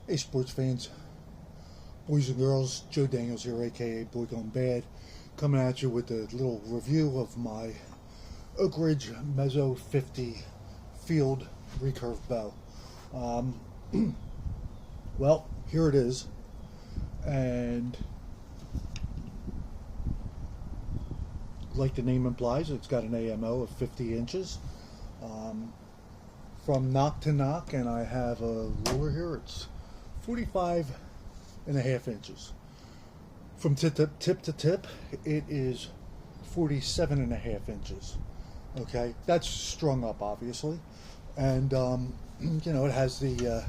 Hey sports fans, boys and girls, Joe Daniels here, aka Boy Gone Bad, coming at you with a little review of my Oakridge Mezzo 50 field recurve bow. Um, well, here it is, and like the name implies, it's got an AMO of 50 inches. From knock to knock, and I have a ruler here, it's 45.5 inches. From tip to tip, it is 47.5 inches. Okay, that's strung up, obviously, and it has the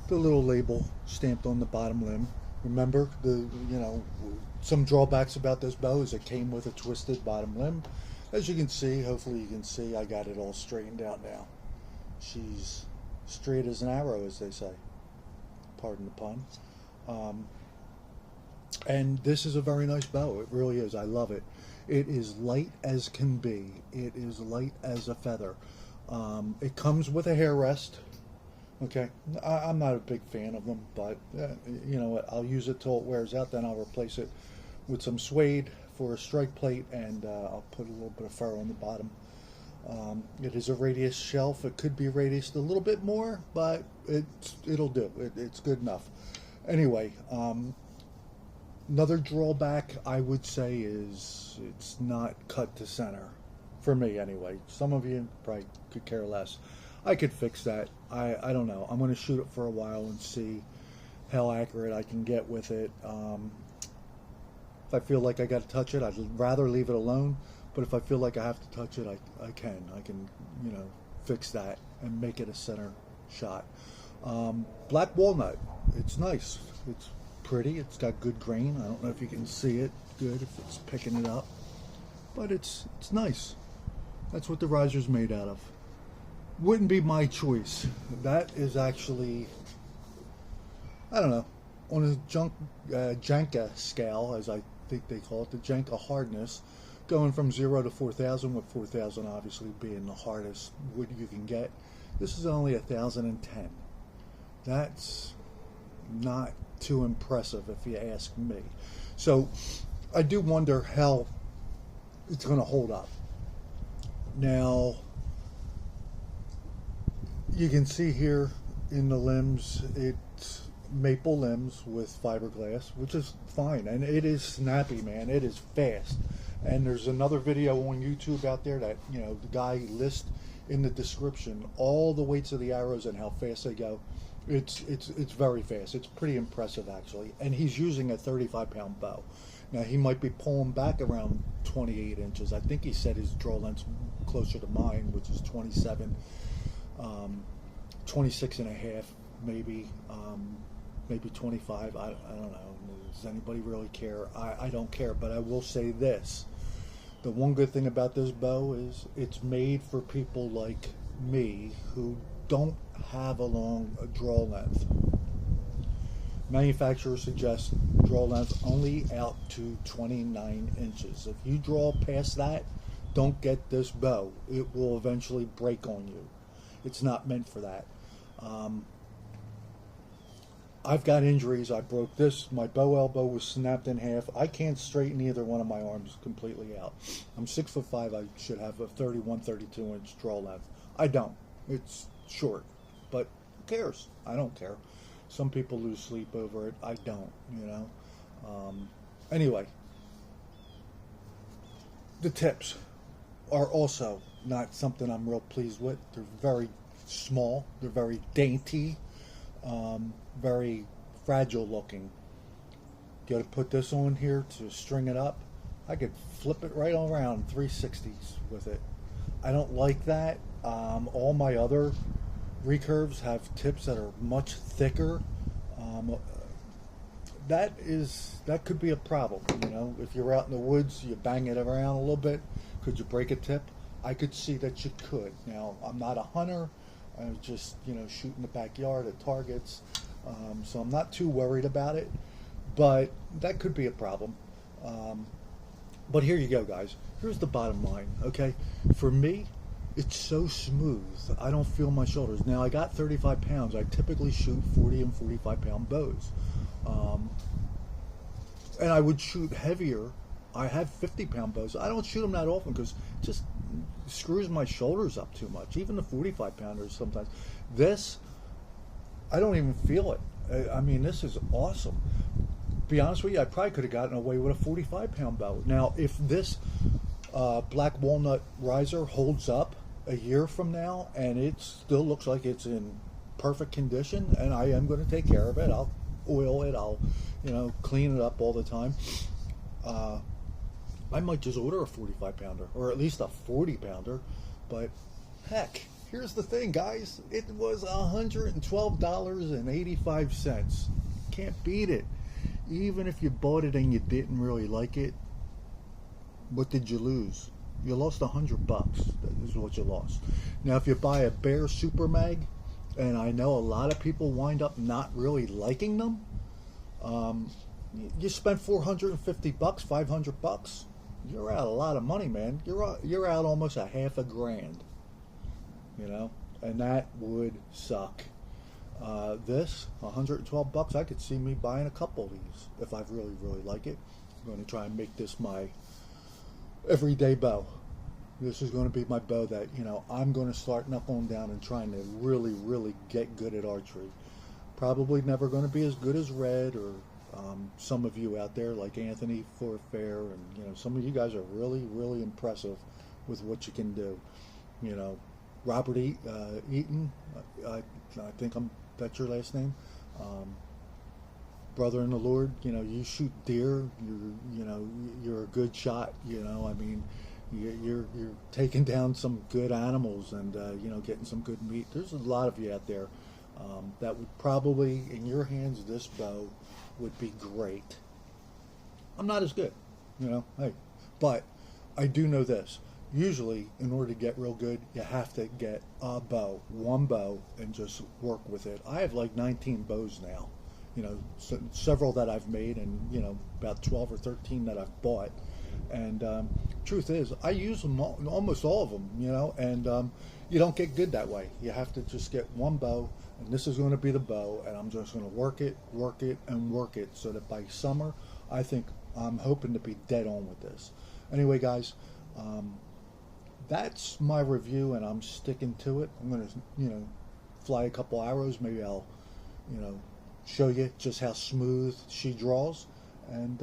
little label stamped on the bottom limb. Remember, some drawbacks about this bow is it came with a twisted bottom limb. As you can see, hopefully you can see, I got it all straightened out now. She's straight as an arrow, as they say. Pardon the pun. And this is a very nice bow. It really is. I love it. It is light as can be. It is light as a feather. It comes with a hair rest. Okay, I'm not a big fan of them, but you know what? I'll use it till it wears out. Then I'll replace it with some suede for a strike plate, and I'll put a little bit of fur on the bottom. It is a radius shelf. It could be radiused a little bit more, but it'll do. It's good enough. Anyway, another drawback I would say is it's not cut to center. For me, anyway. Some of you probably could care less. I could fix that. I don't know. I'm going to shoot it for a while and see how accurate I can get with it. If I feel like I got to touch it, I'd rather leave it alone. But if I feel like I have to touch it, I can, fix that and make it a center shot. Black walnut, it's nice. It's pretty. It's got good grain. I don't know if you can see it good if it's picking it up, but it's nice. That's what the riser's made out of. Wouldn't be my choice. That is actually, I don't know, on a Janka scale, as I think they call it, the Janka hardness, going from 0 to 4,000, with 4,000 obviously being the hardest wood you can get. This is only 1,010. That's not too impressive if you ask me. So I do wonder how it's going to hold up. Now, you can see here in the limbs, it's maple limbs with fiberglass, which is fine, and it is snappy, man. It is fast. And there's another video on YouTube out there that, the guy lists in the description all the weights of the arrows and how fast they go. It's very fast. It's pretty impressive, actually. And he's using a 35-pound bow. Now, he might be pulling back around 28 inches. I think he said his draw length's closer to mine, which is 27, 26 and a half, maybe 25. I don't know. Does anybody really care? I don't care, but I will say this. The one good thing about this bow is it's made for people like me who don't have a long draw length. Manufacturer suggests draw length only out to 29 inches. If you draw past that, don't get this bow. It will eventually break on you. It's not meant for that. I've got injuries. I broke this. My bow elbow was snapped in half. I can't straighten either one of my arms completely out. I'm 6'5". I should have a 31, 32 inch draw length. I don't. It's short. But who cares? I don't care. Some people lose sleep over it. I don't, Anyway, the tips are also not something I'm real pleased with. They're very small. They're very dainty. Very fragile looking. Got to put this on here to string it up. I could flip it right around 360s with it. I don't like that. All my other recurves have tips that are much thicker. That could be a problem. If you're out in the woods, you bang it around a little bit. Could you break a tip? I could see that you could. Now, I'm not a hunter. I was just, shoot in the backyard at targets. So I'm not too worried about it, but that could be a problem. But here you go, guys. Here's the bottom line, okay? For me, it's so smooth. I don't feel my shoulders. Now I got 35 pounds. I typically shoot 40 and 45 pound bows. Um, and I would shoot heavier. I have 50-pound bows. I don't shoot them that often because it just screws my shoulders up too much. Even the 45 pounders sometimes. This, I don't even feel it. I mean, this is awesome. Be honest with you, I probably could have gotten away with a 45-pound bow. Now, if this black walnut riser holds up a year from now and it still looks like it's in perfect condition, and I am going to take care of it, I'll oil it, I'll clean it up all the time. I might just order a 45 pounder or at least a 40 pounder. But heck, here's the thing, guys, it was $112.85. Can't beat it. Even if you bought it and you didn't really like it, what did you lose? You lost $100. That is what you lost. Now, if you buy a Bear Super Mag, and I know a lot of people wind up not really liking them, you spent $450, $500. You're out a lot of money, man. You're out almost a half a grand. And that would suck. This $112. I could see me buying a couple of these if I really, really like it. I'm going to try and make this my everyday bow. This is going to be my bow that I'm going to start knuckling down and trying to really, really get good at archery. Probably never going to be as good as Red or some of you out there like Anthony Forfair, and some of you guys are really, really impressive with what you can do. Robert Eaton, I think that's your last name. Brother in the Lord, you shoot deer. You're a good shot. I mean, you're taking down some good animals and getting some good meat. There's a lot of you out there that would probably, in your hands, this bow would be great. I'm not as good, hey, but I do know this. Usually, in order to get real good, you have to get a bow, one bow, and just work with it. I have like 19 bows now, several that I've made, and about 12 or 13 that I've bought. And truth is, I use them almost all of them, and you don't get good that way. You have to just get one bow, and this is going to be the bow, and I'm just going to work it, and work it, so that by summer, I'm hoping to be dead on with this. Anyway, guys, that's my review, and I'm sticking to it. I'm going to, fly a couple arrows. Maybe I'll, show you just how smooth she draws. And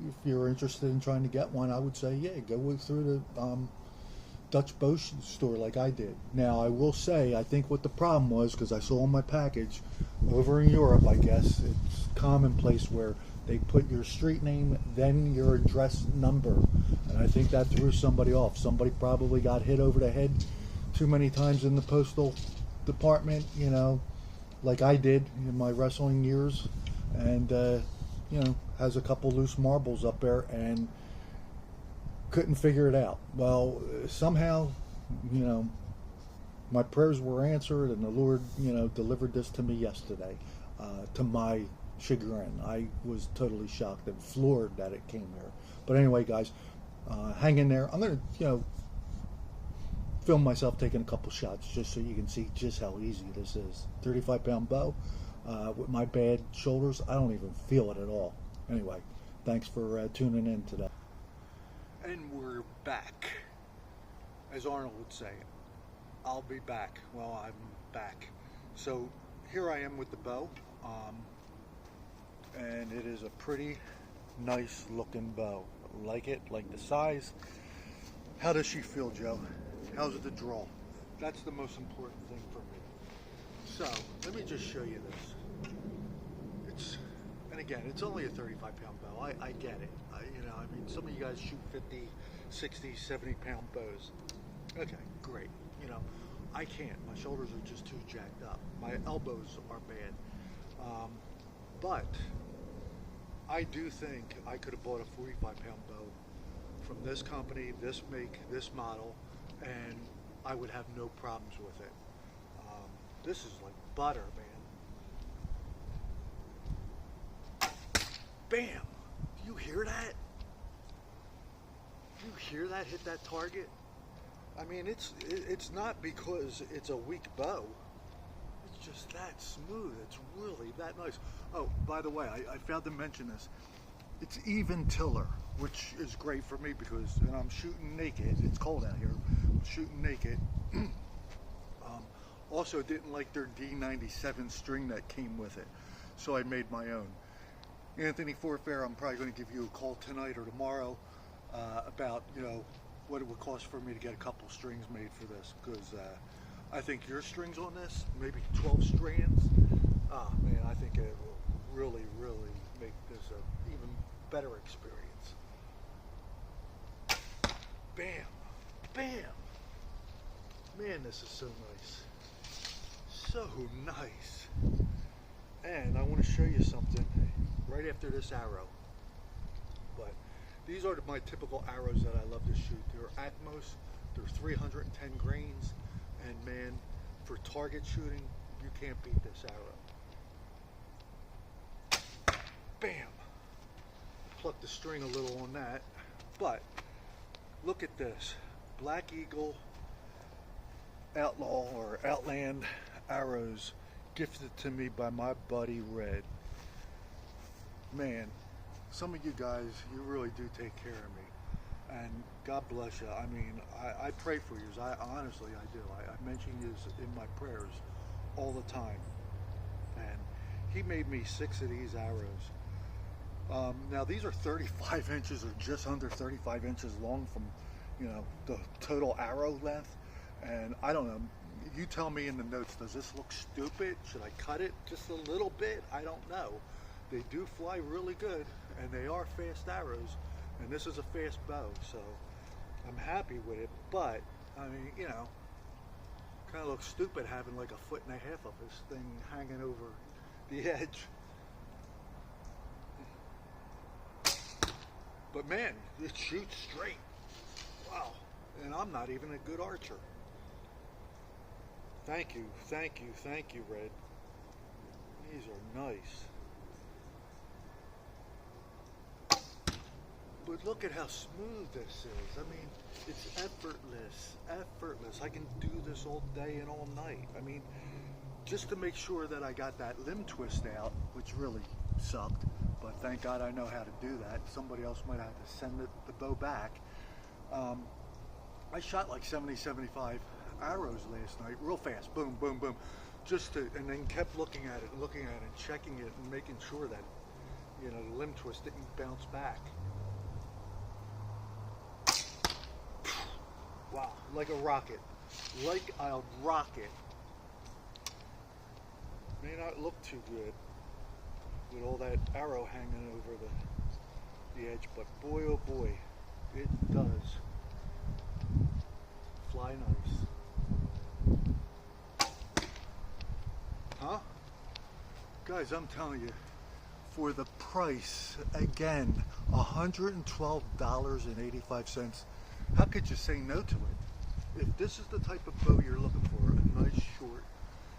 if you're interested in trying to get one, I would say, yeah, go through the Dutch bow store like I did. Now, I will say, I think what the problem was, because I saw on my package, over in Europe, I guess, it's commonplace where they put your street name, then your address number. And I think that threw somebody off. Somebody probably got hit over the head too many times in the postal department, like I did in my wrestling years. And, has a couple loose marbles up there and couldn't figure it out. Well, somehow, my prayers were answered, and the Lord, delivered this to me yesterday, to my chagrin. I was totally shocked and floored that it came here. But anyway, guys, hang in there. I'm going to, film myself taking a couple shots just so you can see just how easy this is. 35-pound bow. With my bad shoulders, I don't even feel it at all. Anyway, thanks for tuning in today. And we're back. As Arnold would say, I'll be back. Well, I'm back. So here I am with the bow. And it is a pretty nice looking bow. Like it, like the size. How does she feel, Joe? How's it to draw? That's the most important thing for me. So, let me just show you this. And again, it's only a 35-pound bow. I get it. I mean, some of you guys shoot 50, 60, 70-pound bows. Okay, great. I can't. My shoulders are just too jacked up. My elbows are bad. But I do think I could have bought a 45-pound bow from this company, this make, this model, and I would have no problems with it. This is like butter, man. Bam! Do you hear that? Do you hear that hit that target? I mean, it's not because it's a weak bow. It's just that smooth. It's really that nice. Oh, by the way, I failed to mention this. It's even tiller, which is great for me because I'm shooting naked. It's cold out here. I'm shooting naked. Also, didn't like their D97 string that came with it, so I made my own. Anthony Forfair, I'm probably going to give you a call tonight or tomorrow about what it would cost for me to get a couple strings made for this, because I think your strings on this, maybe 12 strands. Ah man, I think it will really, really make this a even better experience. Bam, bam. Man, this is so nice. So nice. And I want to show you something right after this arrow. But these are my typical arrows that I love to shoot. They're Atmos, they're 310 grains, and man, for target shooting, you can't beat this arrow. Bam! Pluck the string a little on that, but look at this. Black Eagle Outlaw or Outland arrows gifted to me by my buddy Red. Man, some of you guys, you really do take care of me, and God bless you. I mean, I pray for you. I honestly, I do. I mention you in my prayers all the time. And he made me 6 of these arrows. Now these are 35 inches or just under 35 inches long from, the total arrow length. And I don't know, you tell me in the notes, does this look stupid? Should I cut it just a little bit? I don't know. They do fly really good, and they are fast arrows, and this is a fast bow, so I'm happy with it. But I mean, kind of looks stupid having like 1.5 feet of this thing hanging over the edge. But man, it shoots straight. Wow. And I'm not even a good archer. Thank you, thank you, thank you, Red. These are nice. But look at how smooth this is. I mean, it's effortless, effortless. I can do this all day and all night. I mean, just to make sure that I got that limb twist out, which really sucked, but thank God I know how to do that. Somebody else might have to send the bow back. I shot like 70, 75 arrows last night, real fast, boom, boom, boom, and then kept looking at it, and checking it, and making sure that, the limb twist didn't bounce back. Wow, like a rocket, like a rocket. May not look too good with all that arrow hanging over the edge, but boy, oh boy, it does fly nice. Huh? Guys, I'm telling you, for the price, again, $112.85, how could you say no to it? If this is the type of bow you're looking for, a nice, short,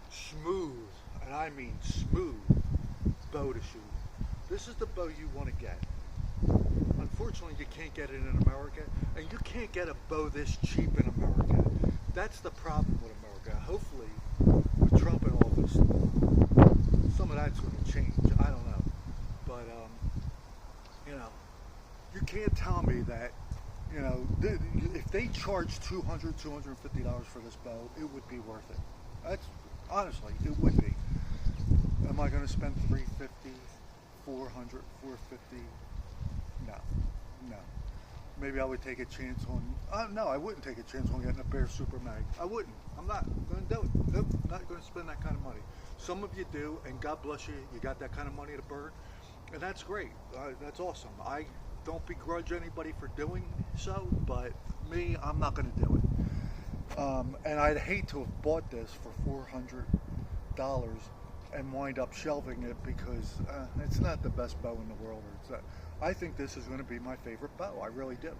smooth, and I mean smooth bow to shoot, this is the bow you want to get. Unfortunately, you can't get it in America, and you can't get a bow this cheap in America. That's the problem with America. Hopefully, with Trump in office, some of that's going to change. I don't know. But, you can't tell me that, if they charge $200, $250 for this bow, it would be worth it. That's, honestly, it would be. Am I going to spend $350, $400, $450? No. Maybe I would take a chance on, no, I wouldn't take a chance on getting a Bear Super Mag. I wouldn't. I'm not going to do it. Nope, not going to spend that kind of money. Some of you do, and God bless you, you got that kind of money to burn, and that's great. That's awesome. I don't begrudge anybody for doing so, but me, I'm not going to do it. And I'd hate to have bought this for $400 and wind up shelving it because it's not the best bow in the world. I think this is going to be my favorite bow. I really do.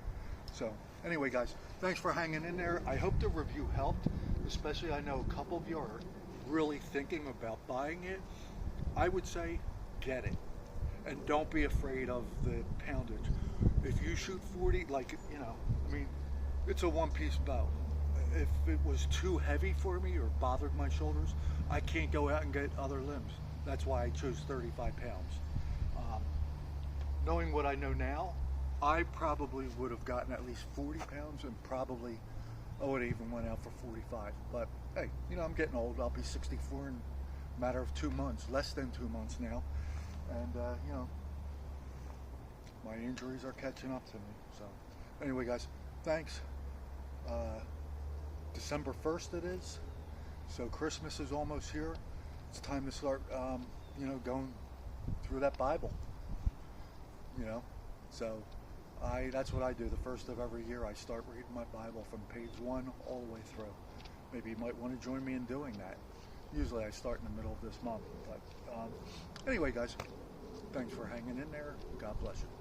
So anyway, guys, thanks for hanging in there. I hope the review helped, especially I know a couple of you are really thinking about buying it. I would say get it. And don't be afraid of the poundage. If you shoot 40, it's a one-piece bow. if it was too heavy for me or bothered my shoulders, I can't go out and get other limbs. That's why I chose 35 pounds. Um, Knowing what I know now, I probably would have gotten at least 40 pounds, and probably I would have even went out for 45. But hey, you know, I'm getting old. I'll be 64 in a matter of 2 months, less than 2 months now. And, you know, my injuries are catching up to me. So anyway, guys, thanks. December 1st it is. So Christmas is almost here. It's time to start, you know, going through that Bible. You know, so that's what I do. The first of every year, I start reading my Bible from page 1 all the way through. Maybe you might want to join me in doing that. Usually I start in the middle of this month. But anyway, guys, thanks for hanging in there. God bless you.